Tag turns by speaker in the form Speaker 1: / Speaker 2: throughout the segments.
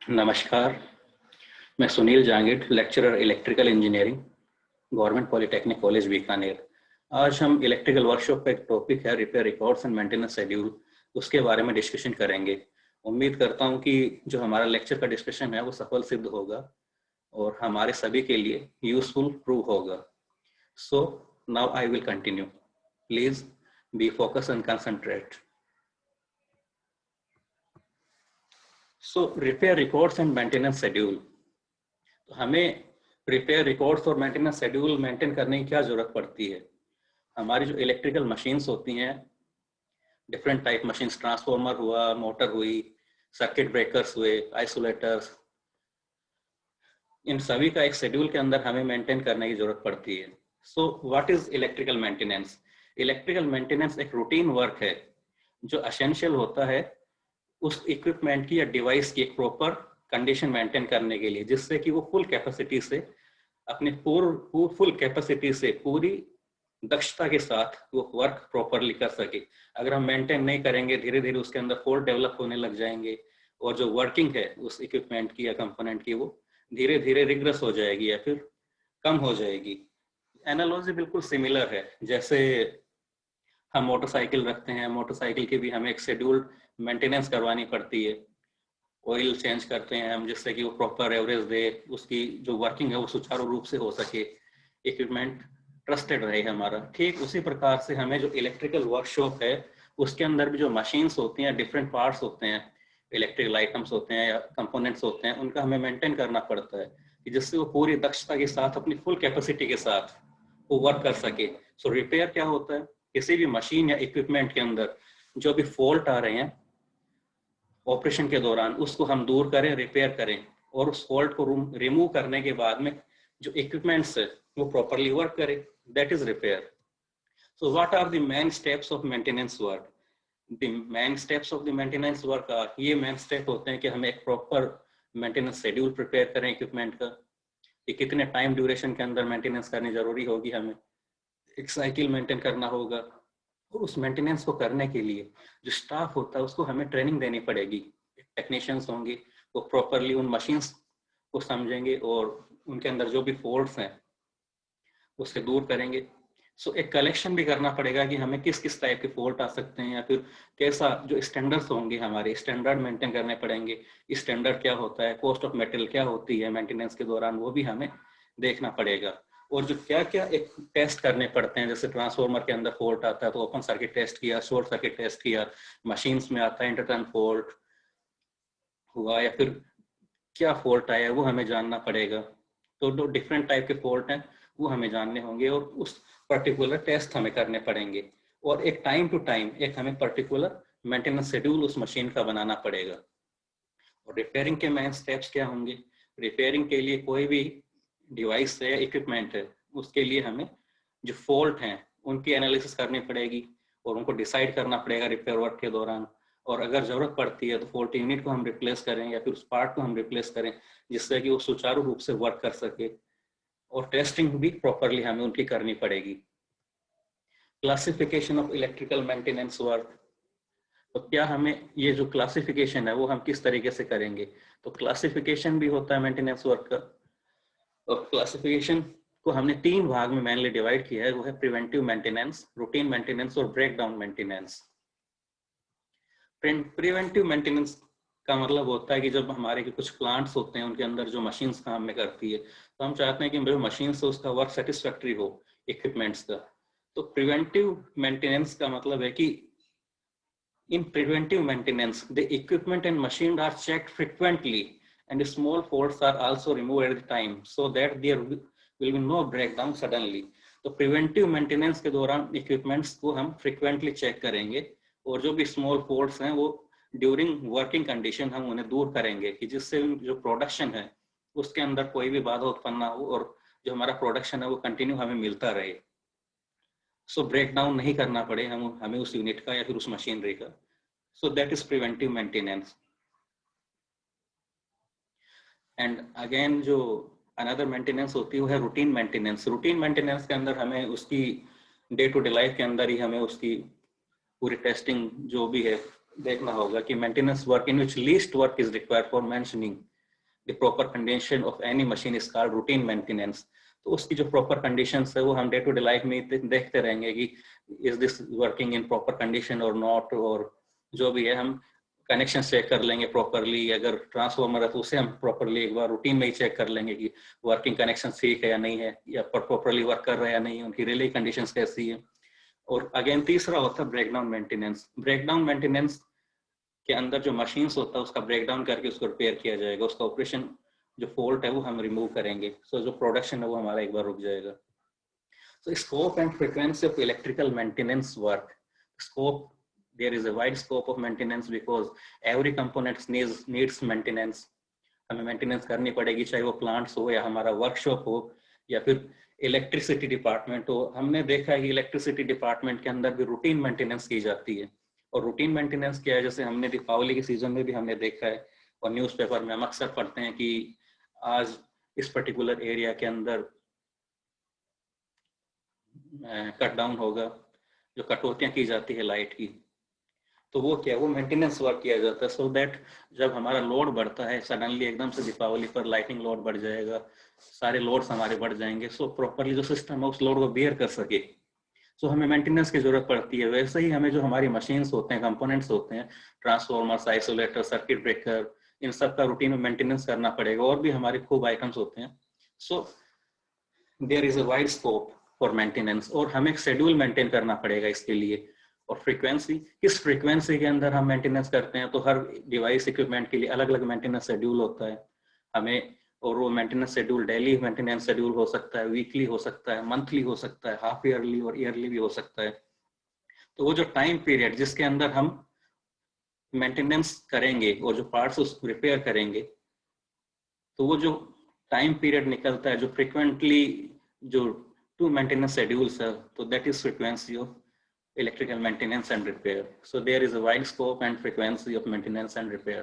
Speaker 1: नमस्कार, मैं Sunil Jangid, lecturer electrical engineering, government polytechnic college Bikaner. आज हम इलेक्ट्रिकल वर्कशॉप का एक टॉपिक है repair records and maintenance schedule, उसके बारे में डिस्कशन करेंगे। उम्मीद करता हूं कि जो हमारा लेक्चर का डिस्कशन है वो सफल सिद्ध होगा और हमारे सभी के लिए यूजफुल प्रूव होगा। So now I will continue. Please be focus and concentrate. So repair records and maintenance schedule, तो हमें रिपेयर रिकॉर्ड्स और मेंटेनेंस शेड्यूल मेंटेन करने की क्या जरूरत पड़ती है। हमारी जो इलेक्ट्रिकल मशीन्स होती हैं, डिफरेंट टाइप मशीन्स, ट्रांसफार्मर हुआ, मोटर हुई, सर्किट ब्रेकर्स हुए, आइसोलेटर्स, इन सभी का एक शेड्यूल के अंदर हमें मेंटेन करने की जरूरत पड़ती है। So what is electrical maintenance? Electrical maintenance एक रूटीन वर्क है जो एसेंशियल होता है उस इक्विपमेंट की या डिवाइस की एक प्रॉपर कंडीशन मेंटेन करने के लिए, जिससे कि वो फुल कैपेसिटी से अपने फुल कैपेसिटी से पूरी दक्षता के साथ वो वर्क प्रॉपरली कर सके। अगर हम मेंटेन नहीं करेंगे, धीरे धीरे उसके अंदर फॉल्ट डेवलप होने लग जाएंगे और जो वर्किंग है उस इक्विपमेंट की या कंपोनेंट की वो धीरे धीरे रिग्रेस हो जाएगी या फिर कम हो जाएगी। एनालॉजी बिल्कुल सिमिलर है, जैसे हम मोटरसाइकिल रखते हैं, मोटरसाइकिल की भी हमें एक शेड्यूल्ड मेंटेनेंस करवानी पड़ती है। ऑयल चेंज करते हैं हम जिससे कि वो प्रॉपर एवरेज दे, उसकी जो वर्किंग है वो सुचारू रूप से हो सके, इक्विपमेंट ट्रस्टेड रहे हमारा। ठीक उसी प्रकार से हमें जो इलेक्ट्रिकल वर्कशॉप है उसके अंदर भी जो मशीन्स होती हैं, डिफरेंट पार्ट्स होते हैं, इलेक्ट्रिकल आइटम्स होते हैं या कंपोनेंट्स होते हैं, उनका हमें मेंटेन करना पड़ता है कि जिससे वो पूरी दक्षता के साथ अपनी फुल कैपेसिटी के साथ वो वर्क कर सके। सो रिपेयर क्या होता है? किसी भी मशीन या इक्विपमेंट के अंदर जो भी फॉल्ट आ रहे हैं ऑपरेशन के दौरान, उसको हम दूर करें, रिपेयर करें, और उस फॉल्ट को रिमूव करने के बाद में जो इक्विपमेंट्स है वो प्रॉपरली वर्क करे। That is repair. So what are the main steps of maintenance work? The main steps of the maintenance work are, ये मेन स्टेप होते हैं कि हमें एक प्रॉपर मेंटेनेंस शेड्यूल प्रिपेयर करें इक्विपमेंट का, कि कितने टाइम ड्यूरेशन के अंदर मेंटेनेंस करनी जरूरी होगी, हमें एक साइकिल मेंटेन करना होगा। और उस मेंटेनेंस को करने के लिए जो स्टाफ होता है उसको हमें ट्रेनिंग देनी पड़ेगी। टेक्नीशियंस होंगे, वो प्रॉपरली उन मशीन्स को समझेंगे और उनके अंदर जो भी फॉल्ट्स हैं उससे दूर करेंगे। सो एक कलेक्शन भी करना पड़ेगा कि हमें किस किस टाइप के फॉल्ट आ सकते हैं, या फिर कैसा जो स्टैंडर्ड्स होंगे, हमारे स्टैंडर्ड मेंटेन करने पड़ेंगे। स्टैंडर्ड क्या होता है, कॉस्ट ऑफ मटेरियल क्या होती है मेंटेनेंस के दौरान, वो भी हमें देखना पड़ेगा। और जो क्या क्या एक टेस्ट करने पड़ते हैं, जैसे ट्रांसफार्मर के अंदर फॉल्ट आता है तो ओपन सर्किट टेस्ट किया, शॉर्ट सर्किट टेस्ट किया, मशीन्स में आता है इंटरटर्न फॉल्ट हुआ या फिर क्या फॉल्ट आया वो हमें जानना पड़ेगा। तो जो डिफरेंट टाइप के फॉल्ट हैं वो हमें जानने होंगे और उस पर्टिकुलर टेस्ट हमें करने पड़ेंगे। और एक टाइम टू टाइम एक हमें पर्टिकुलर मेंटेनेंस शेड्यूल उस मशीन का बनाना पड़ेगा। और रिपेयरिंग के मेन स्टेप्स क्या होंगे? रिपेयरिंग के लिए कोई भी डिवाइस है, इक्विपमेंट है, उसके लिए हमें जो फॉल्ट हैं उनकी एनालिसिस करनी पड़ेगी और उनको डिसाइड करना पड़ेगा रिपेयर वर्क के दौरान। और अगर जरूरत पड़ती है तो फॉल्ट यूनिट को हम रिप्लेस करें या फिर उस पार्ट को हम रिप्लेस करें जिससे कि वो सुचारू रूप से वर्क कर सके। और टेस्टिंग भी प्रॉपरली हमें उनकी करनी पड़ेगी। Classification of electrical maintenance work, तो क्या हमें ये जो क्लासिफिकेशन है वो हम किस तरीके से करेंगे? तो क्लासिफिकेशन भी होता है मेंटेनेंस वर्क का। और क्लासिफिकेशन को हमने तीन भाग में मेनली डिवाइड किया है, वो है प्रिवेंटिव मेंटेनेंस, रूटीन मेंटेनेंस और breakdown maintenance. Preventive maintenance का मतलब होता है कि जब हमारे के कुछ प्लांट्स होते हैं उनके अंदर जो मशीन्स काम में करती है, तो हम चाहते हैं कि जो मशीन से उसका वर्क सेटिस्फैक्टरी हो इक्विपमेंट्स का। तो प्रिवेंटिव मेंटेनेंस का मतलब है कि in preventive maintenance the equipment and machine are checked frequently and small faults are also removed at the time so that there will be no breakdown suddenly। तो preventive maintenance के दौरान equipments को हम frequently check करेंगे और जो भी small faults हैं वो ड्यूरिंग वर्किंग कंडीशन हम उन्हें दूर करेंगे, कि जिससे जो प्रोडक्शन है उसके अंदर कोई भी बाधा उत्पन्न ना हो और जो हमारा प्रोडक्शन है वो कंटिन्यू हमें मिलता रहे। सो ब्रेक डाउन नहीं करना पड़े हमें उस यूनिट का या फिर उस मशीनरी का। So that is preventive maintenance. And again जो अनदर मेंटेनेंस होती है वो है रूटीन मेंटेनेंस। रूटीन मेंटेनेंस के अंदर हमें उसकी डे टू डे लाइफ के अंदर ही हमें उसकी पूरी टेस्टिंग जो भी है देखना होगा कि maintenance work in which least work is required for mentioning the proper condition of any machine is called routine maintenance. तो उसकी जो प्रॉपर कंडीशंस है वो हम डे टू डे लाइफ में देखते रहेंगे कि is this working in proper condition और नॉट, और जो भी है हम कनेक्शन चेक कर लेंगे प्रॉपरली। अगर ट्रांसफॉर्मर है तो उसे हम प्रॉपरली एक बार रूटीन में ही चेक कर लेंगे कि वर्किंग कनेक्शन ठीक है या नहीं है, या प्रॉपरली वर्क कर रहा है या नहीं है, उनकी रिले कंडीशंस कैसी है। और अगेन तीसरा होता है ब्रेकडाउन मेंटेनेंस। ब्रेकडाउन मेंटेनेंस के अंदर जो मशीन्स होता है उसका ब्रेकडाउन करके उसको रिपेयर किया जाएगा, उसका ऑपरेशन जो फॉल्ट है वो हम रिमूव करेंगे। सो जो प्रोडक्शन है वो हमारा एक बार रुक जाएगा। So scope and frequency of electrical maintenance work. Scope, there is a wide scope of maintenance because every component needs maintenance. हमें मेंटेनेंस करनी पड़ेगी, चाहे वो प्लांट्स हो या हमारा वर्कशॉप हो या फिर इलेक्ट्रिसिटी डिपार्टमेंट हो। हमने देखा है कि इलेक्ट्रिसिटी डिपार्टमेंट के अंदर भी रूटीन मेंटेनेंस की जाती है। और रूटीन मेंटेनेंस क्या है, जैसे हमने दीपावली के सीजन में भी हमने देखा है और न्यूज़पेपर में हम अक्सर पढ़ते हैं कि आज इस पर्टिकुलर एरिया के अंदर कट डाउन होगा, जो कटौतियां की जाती है लाइट की। तो वो क्या, वो मेंटेनेंस वर्क किया जाता है सो दैट जब हमारा लोड बढ़ता है, सडनली एकदम से दीपावली पर लाइटिंग लोड बढ़ जाएगा, सारे लोड्स हमारे बढ़ जाएंगे, सो प्रॉपरली जो सिस्टम है उस लोड को बेयर कर सके। सो हमें मेंटेनेंस की जरूरत पड़ती है। वैसे ही हमें जो हमारी मशीन्स होते हैं, कंपोनेंट्स होते हैं, ट्रांसफॉर्मर्स, आइसोलेटर, सर्किट ब्रेकर, इन सब का रूटीन में मेंटेनेंस करना पड़ेगा। और भी हमारे खूब आइटम्स होते हैं। So there is a wide scope for maintenance, और हमें एक शेड्यूल मेंटेन करना पड़ेगा इसके लिए। और फ्रीक्वेंसी, किस फ्रीक्वेंसी के अंदर हम मेंटेनेंस करते हैं, तो हर डिवाइस इक्विपमेंट के लिए अलग अलग मेंटेनेंस शेड्यूल होता है हमें। और वो maintenance schedule daily maintenance schedule हो सकता है, वीकली हो सकता है, मंथली हो सकता है, हाफ ईयरली और ईयरली भी हो सकता है। तो वो जो टाइम पीरियड जिसके अंदर हम मेंटेनेंस करेंगे और जो पार्ट्स उसको रिपेयर करेंगे, तो वो जो टाइम पीरियड निकलता है, जो फ्रिक्वेंटली जो टू मेंटेनेंस शेड्यूल्स है, तो that is frequency of electrical maintenance and repair. So there is a wide scope and frequency of maintenance and repair.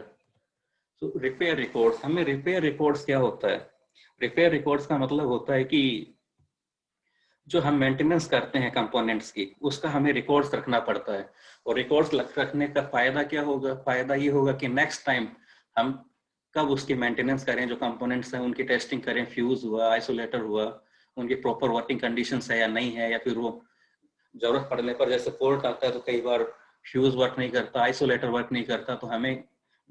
Speaker 1: So repair records, हमें repair records क्या होता है? Repair records का मतलब होता है कि जो हम मेंटेनेंस करते हैं कंपोनेंट्स की, उसका हमें रिकॉर्ड्स रखना पड़ता है। और रिकॉर्ड्स रखने का फायदा क्या होगा? फायदा ये होगा कि नेक्स्ट टाइम हम कब उसकी मेंटेनेंस करें, जो कंपोनेंट्स हैं उनकी टेस्टिंग करें, फ्यूज हुआ, आइसोलेटर हुआ, उनकी प्रॉपर वर्किंग कंडीशंस है या नहीं है, या फिर वो जरूरत पड़ने पर जैसे फॉल्ट आता है तो कई बार फ्यूज वर्क नहीं करता, आइसोलेटर वर्क नहीं करता, तो हमें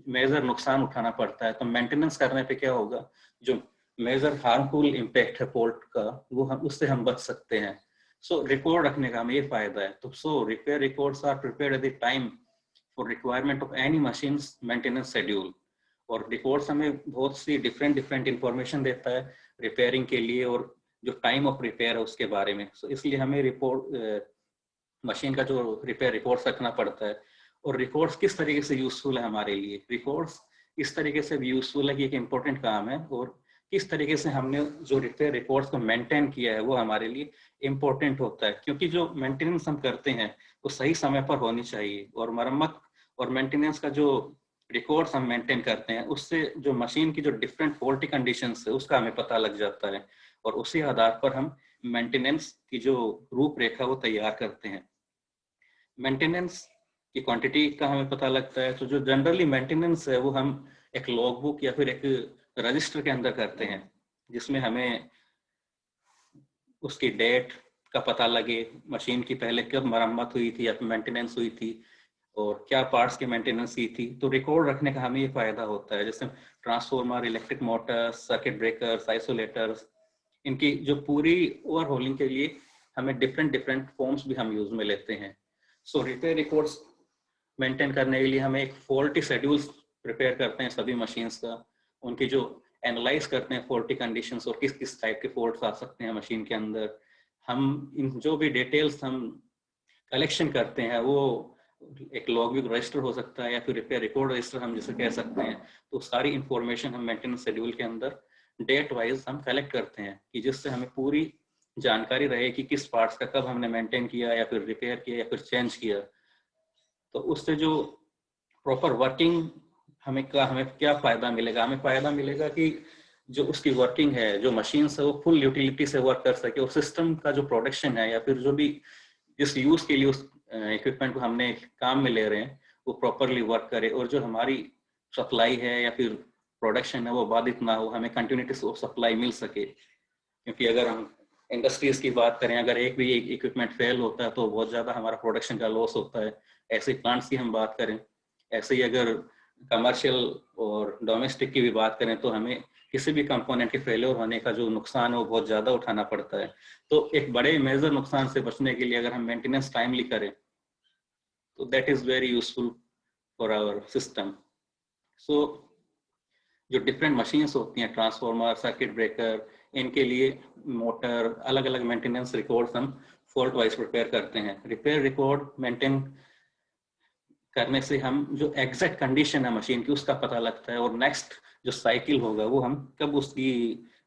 Speaker 1: मेजर नुकसान उठाना पड़ता है। तो मेंटेनेंस करने पे क्या होगा, जो मेजर हार्मफुल इम्पैक्ट है फॉल्ट का, वो हम उससे हम बच सकते हैं। सो रिकॉर्ड रखने का हमें ये फायदा है। तो so repair records are prepared at the time for requirement of any machines maintenance schedule. और रिकॉर्ड्स हमें बहुत सी डिफरेंट इंफॉर्मेशन देता है रिपेयरिंग के लिए, और जो टाइम ऑफ रिपेयर है उसके बारे में। सो इसलिए हमें रिपोर्ट मशीन का जो रिपेयर रिकॉर्ड्स रखना पड़ता है। और रिकॉर्ड्स किस तरीके से यूजफुल है हमारे लिए? रिकॉर्ड्स इस तरीके से यूजफुल है कि एक इम्पोर्टेंट काम है, और किस तरीके से हमने जो रिपेयर रिकॉर्ड्स को मेंटेन किया है वो हमारे लिए इम्पोर्टेंट होता है। क्योंकि जो मेंटेनेंस हम करते हैं वो सही समय पर होनी चाहिए, और मरम्मत और मेंटेनेंस का जो रिकॉर्ड्स हम मेंटेन करते हैं उससे जो मशीन की जो डिफरेंट फॉल्टी कंडीशंस है उसका हमें पता लग जाता है, और उसी आधार पर हम मेंटेनेंस की जो रूपरेखा वो तैयार करते हैं। मेंटेनेंस की क्वांटिटी का हमें पता लगता है। तो जो जनरली मेंटेनेंस है वो हम एक लॉग बुक या फिर एक रजिस्टर के अंदर करते हैं, जिसमें हमें उसकी डेट का पता लगे, मशीन की पहले कब मरम्मत हुई थी या फिर मेंटेनेंस हुई थी, और क्या पार्ट्स की मेंटेनेंस की थी। तो रिकॉर्ड रखने का हमें ये फायदा होता है। जैसे transformer, electric Motors, circuit breakers, isolators, इनकी जो पूरी ओवरहोलिंग के लिए हमें डिफरेंट फॉर्म्स भी हम यूज में लेते हैं। सो रिपेयर रिकॉर्ड्स मेंटेन करने के लिए हमें एक फॉल्टी शेड्यूल्स प्रिपेयर करते हैं सभी मशीन्स का, उनकी जो एनालाइज करते हैं फॉल्टी कंडीशंस और किस किस टाइप के फॉल्ट्स आ सकते हैं मशीन के अंदर। हम इन जो भी डिटेल्स हम कलेक्शन करते हैं वो एक लॉगबुक रजिस्टर हो सकता है या फिर रिपेयर रिकॉर्ड रजिस्टर हम जिसे कह सकते हैं। तो सारी इंफॉर्मेशन हम मेंटेनेंस शेड्यूल के अंदर डेट वाइज हम कलेक्ट करते हैं, कि जिससे हमें पूरी जानकारी रहे कि किस पार्ट्स का कब हमने मेंटेन किया या फिर रिपेयर किया या फिर चेंज किया। तो उससे जो प्रॉपर वर्किंग हमें क्या फायदा मिलेगा? हमें फायदा मिलेगा कि जो उसकी वर्किंग है, जो मशीन है वो फुल यूटिलिटी से वर्क कर सके, और सिस्टम का जो प्रोडक्शन है या फिर जो भी जिस यूज के लिए उस इक्विपमेंट को हमने काम में ले रहे हैं वो प्रॉपरली वर्क करे, और जो हमारी सप्लाई है या फिर प्रोडक्शन है वो बाधित ना हो, हमें कंटिन्यूटी ऑफ सप्लाई मिल सके। क्योंकि अगर हम इंडस्ट्रीज की बात करें, अगर एक भी इक्विपमेंट फेल होता है तो बहुत ज़्यादा हमारा प्रोडक्शन का लॉस होता है। ऐसे प्लांट्स की हम बात करें, ऐसे ही अगर कमर्शियल और डोमेस्टिक की भी बात करें तो हमें किसी भी कंपोनेंट के फेलियर होने का जो नुकसान है वो बहुत ज़्यादा उठाना पड़ता है। तो एक बड़े मेजर नुकसान से बचने के लिए अगर हम मेंटेनेंस टाइमली करें तो that is very useful for our system. So जो डिफरेंट मशीन्स होती हैं, ट्रांसफार्मर, सर्किट ब्रेकर, इनके लिए मोटर, अलग अलग मेंटेनेंस रिकॉर्ड्स हम फॉल्ट वाइज प्रिपेयर करते हैं। रिपेयर रिकॉर्ड मेंटेन करने से हम जो एग्जैक्ट कंडीशन है मशीन की उसका पता लगता है, और नेक्स्ट जो साइकिल होगा वो हम कब उसकी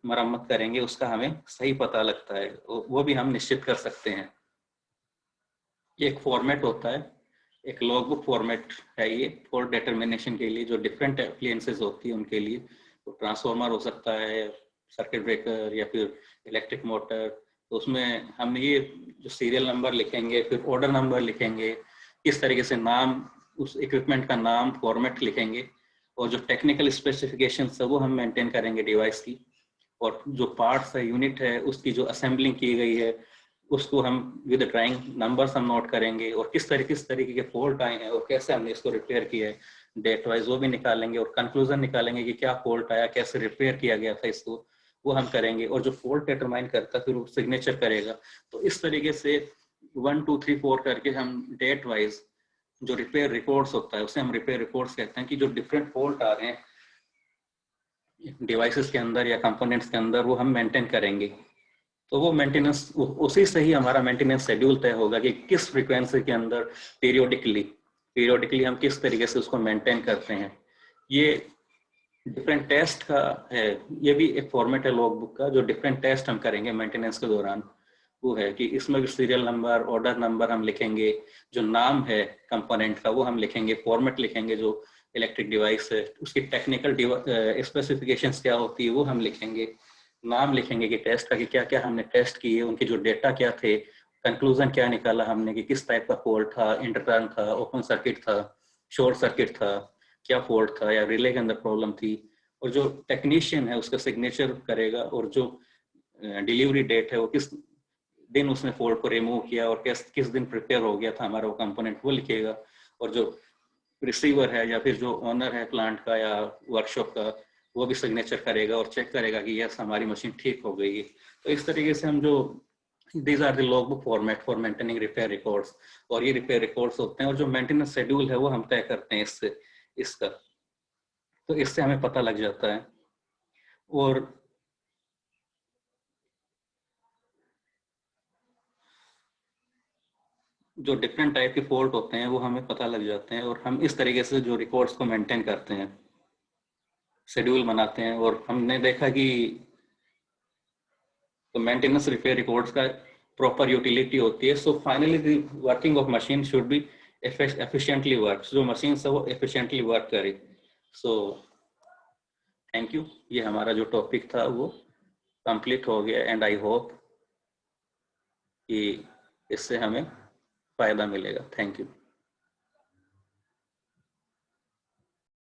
Speaker 1: मरम्मत करेंगे उसका हमें सही पता लगता है, वो भी हम निश्चित कर सकते हैं। ये एक फॉर्मेट होता है, एक लॉगबुक फॉर्मेट है ये फॉल्ट डिटर्मिनेशन के लिए। जो डिफरेंट एप्लियंसेस होती है उनके लिए, तो ट्रांसफार्मर हो सकता है, सर्किट ब्रेकर या फिर इलेक्ट्रिक मोटर, तो उसमें हम ये जो सीरियल नंबर लिखेंगे, फिर ऑर्डर नंबर लिखेंगे, किस तरीके से नाम, उस इक्विपमेंट का नाम, फॉर्मेट लिखेंगे, और जो टेक्निकल स्पेसिफिकेशन है वो हम मेंटेन करेंगे डिवाइस की, और जो पार्ट्स है, यूनिट है, उसकी जो असेंबलिंग की गई है उसको हम विद ड्राइंग नंबर्स हम नोट करेंगे, और किस तरीके के फॉल्ट आए हैं और कैसे हमने इसको रिपेयर किया है डेट वाइज वो भी निकालेंगे, और कंक्लूजन निकालेंगे कि क्या फॉल्ट आया, कैसे रिपेयर किया गया था इसको, वो हम करेंगे। और जो फॉल्ट डिटरमाइन करता है फिर वो सिग्नेचर करेगा। तो इस तरीके से 1 2 3 4 करके हम डेट वाइज जो रिपेयर रिकॉर्ड्स होता है उसे हम रिपेयर रिकॉर्ड्स कहते हैं, कि जो डिफरेंट फॉल्ट आ रहे हैं डिवाइसेस के अंदर या कंपोनेंट्स के अंदर वो हम मेंटेन करेंगे। तो वो मेंटेनेंस, उसी से ही हमारा मेंटेनेंस शेड्यूल तय होगा कि किस फ्रीक्वेंसी के अंदर पीरियोडिकली हम किस तरीके से उसको मेंटेन करते हैं। ये डिफरेंट टेस्ट का है, ये भी एक फॉर्मेट है लॉग बुक का, जो डिफरेंट टेस्ट हम करेंगे मेंटेनेंस के दौरान। वो है कि इसमें भी सीरियल नंबर, ऑर्डर नंबर हम लिखेंगे, जो नाम है कंपोनेंट का वो हम लिखेंगे, फॉर्मेट लिखेंगे, जो इलेक्ट्रिक डिवाइस है उसकी टेक्निकल स्पेसिफिकेशंस क्या होती है वो हम लिखेंगे, नाम लिखेंगे कि टेस्ट का कि क्या क्या हमने टेस्ट किए, उनके जो डेटा क्या थे, कंक्लूजन क्या निकाला हमने कि किस टाइप का फॉल्ट था, इंटरटर्न था, ओपन सर्किट था, शॉर्ट सर्किट था, क्या फॉल्ट था, या रिले के अंदर प्रॉब्लम थी। और जो टेक्नीशियन है उसका सिग्नेचर करेगा, और जो डिलीवरी डेट है वो किस दिन उसने फॉल्ट को रिमूव किया और किस दिन प्रिपेयर हो गया था हमारा वो कंपोनेंट वो लिखेगा। और जो रिसीवर है या फिर जो ओनर है प्लांट का या वर्कशॉप का वो भी सिग्नेचर करेगा और चेक करेगा कि यस हमारी मशीन ठीक हो गई है। तो इस तरीके से हम जो these are the log book format for maintaining repair records, और ये रिपेयर रिकॉर्ड्स होते हैं, और जो मेंटेनेंस शेड्यूल है वो हम तय करते हैं इसका। तो इससे हमें पता लग जाता है। और जो डिफरेंट टाइप के फॉल्ट होते हैं वो हमें पता लग जाते हैं, और हम इस तरीके से जो रिकॉर्ड्स को मेंटेन करते हैं, शेड्यूल बनाते हैं। और हमने देखा कि तो मेंटेनेंस रिपेयर रिकॉर्ड्स का प्रॉपर यूटिलिटी होती है। So finally the working of machine should be efficiently work, जो मशीन से वो एफिशिएंटली वर्क करे। सो थैंक यू, ये हमारा जो टॉपिक था वो कंप्लीट हो गया, एंड आई होप कि इससे हमें फायदा मिलेगा। Thank you.